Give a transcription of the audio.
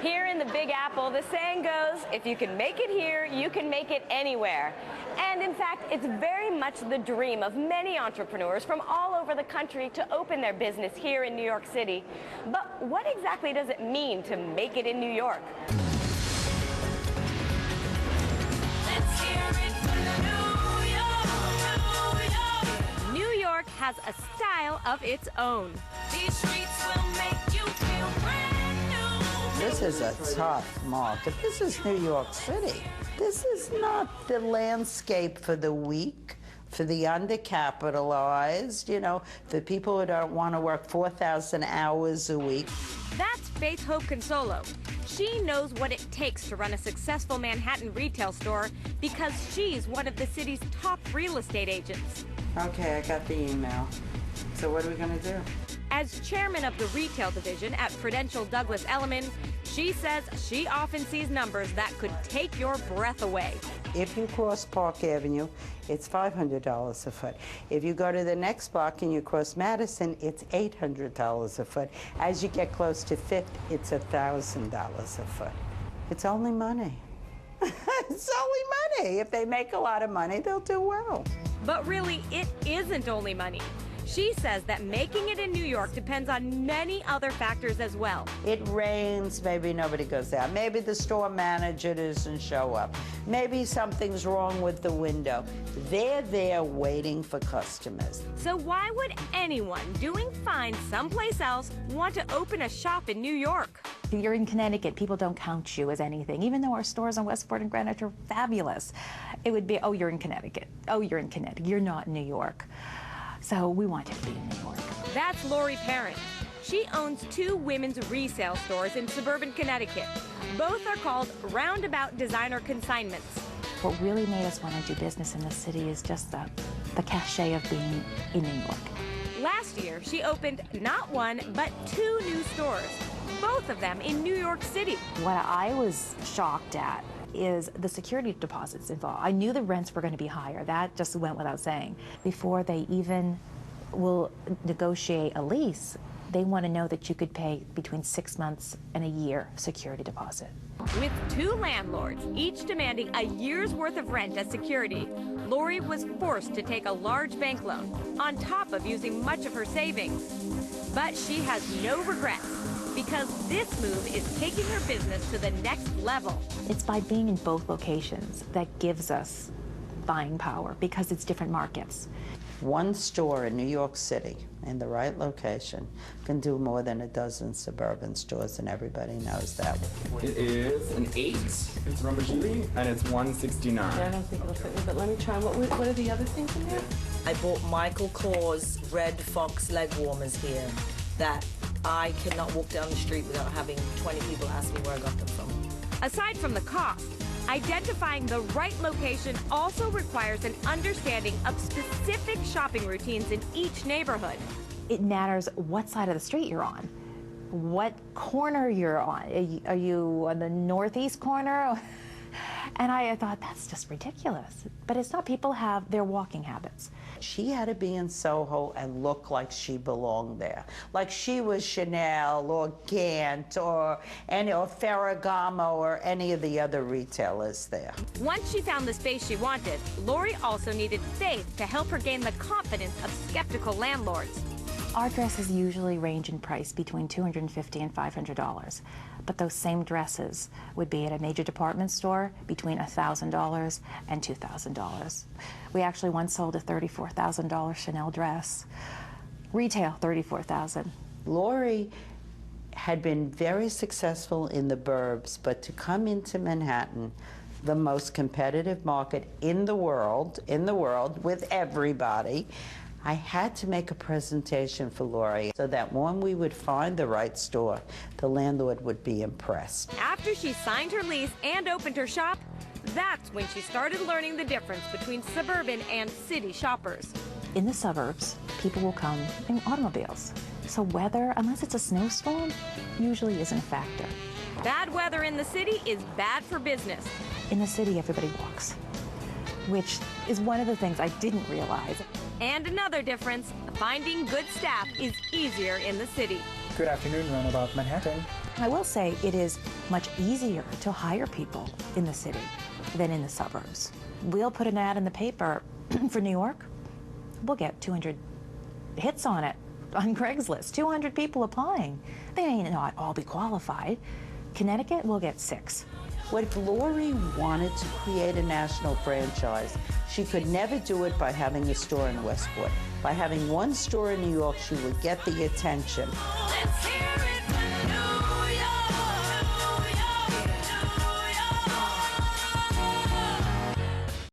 Here in the Big Apple, the saying goes, if you can make it here, you can make it anywhere. And in fact, it's very much the dream of many entrepreneurs from all over the country to open their business here in New York City. But what exactly does it mean to make it in New York? Let's hear it from New York. New York has a style of its own. These streets will make you feel brand new. This is a tough market. This is New York City. This is not the landscape for the weak, for the undercapitalized, you know, the people who don't want to work 4,000 hours a week. That's Hope Consolo. She knows what it takes to run a successful Manhattan retail store because she's one of the city's top real estate agents. Okay, I got the email. So what are we going to do? As chairman of the retail division at Prudential Douglas Elliman, she says she often sees numbers that could take your breath away. If you cross Park Avenue, it's $500 a foot. If you go to the next block and you cross Madison, it's $800 a foot. As you get close to Fifth, it's $1,000 a foot. It's only money. It's only money. If they make a lot of money, they'll do well. But really, it isn't only money. She says that making it in New York depends on many other factors as well. It rains, maybe nobody goes out. Maybe the store manager doesn't show up. Maybe something's wrong with the window. They're there waiting for customers. So why would anyone doing fine someplace else want to open a shop in New York? If you're in Connecticut, people don't count you as anything, even though our stores on Westport and Greenwich are fabulous. It would be, oh, you're in Connecticut. Oh, you're in Connecticut. You're not in New York. So we want you to be in New York. That's Lori Parent. She owns 2 women's resale stores in suburban Connecticut. Both are called Roundabout Designer Consignments. What really made us want to do business in the city is just the cachet of being in New York. Last year, she opened not 1, but 2 new stores, both of them in New York City. What I was shocked at is the security deposits involved. I knew the rents were going to be higher. That just went without saying. Before they even will negotiate a lease, they want to know that you could pay between 6 months and a year security deposit. With 2 landlords, each demanding a year's worth of rent as security, Lori was forced to take a large bank loan, on top of using much of her savings. But she has no regrets, because this move is taking her business to the next level. It's by being in both locations that gives us buying power, because it's different markets. One store in New York City, in the right location, can do more than a dozen suburban stores, and everybody knows that. It is an 8. It's Roma Julie, and it's $169. Yeah, I don't think it'll fit me, but let me try. What are the other things in there? I bought Michael Kors Red Fox leg warmers here that I cannot walk down the street without having 20 people ask me where I got them from. Aside from the cost, identifying the right location also requires an understanding of specific shopping routines in each neighborhood. It matters what side of the street you're on, what corner you're on. Are you on the northeast corner? And I thought, that's just ridiculous. But it's not. People have their walking habits. She had to be in Soho and look like she belonged there. Like she was Chanel or Gant or Ferragamo or any of the other retailers there. Once she found the space she wanted, Lori also needed faith to help her gain the confidence of skeptical landlords. Our dresses usually range in price between $250 and $500. But those same dresses would be at a major department store between $1,000 and $2,000. We actually once sold a $34,000 Chanel dress. Retail, $34,000. Lori had been very successful in the burbs, but to come into Manhattan, the most competitive market in the world with everybody, I had to make a presentation for Lori so that when we would find the right store, the landlord would be impressed. After she signed her lease and opened her shop, that's when she started learning the difference between suburban and city shoppers. In the suburbs, people will come in automobiles. So weather, unless it's a snowstorm, usually isn't a factor. Bad weather in the city is bad for business. In the city, everybody walks, which is one of the things I didn't realize. And another difference, finding good staff is easier in the city. Good afternoon, Roundabout Manhattan. I will say it is much easier to hire people in the city than in the suburbs. We'll put an ad in the paper for New York. We'll get 200 hits on it on Craigslist, 200 people applying. They may not all be qualified. Connecticut will get 6. What Lori wanted to create a national franchise, she could never do it by having a store in Westport. By having one store in New York, she would get the attention. Let's hear it.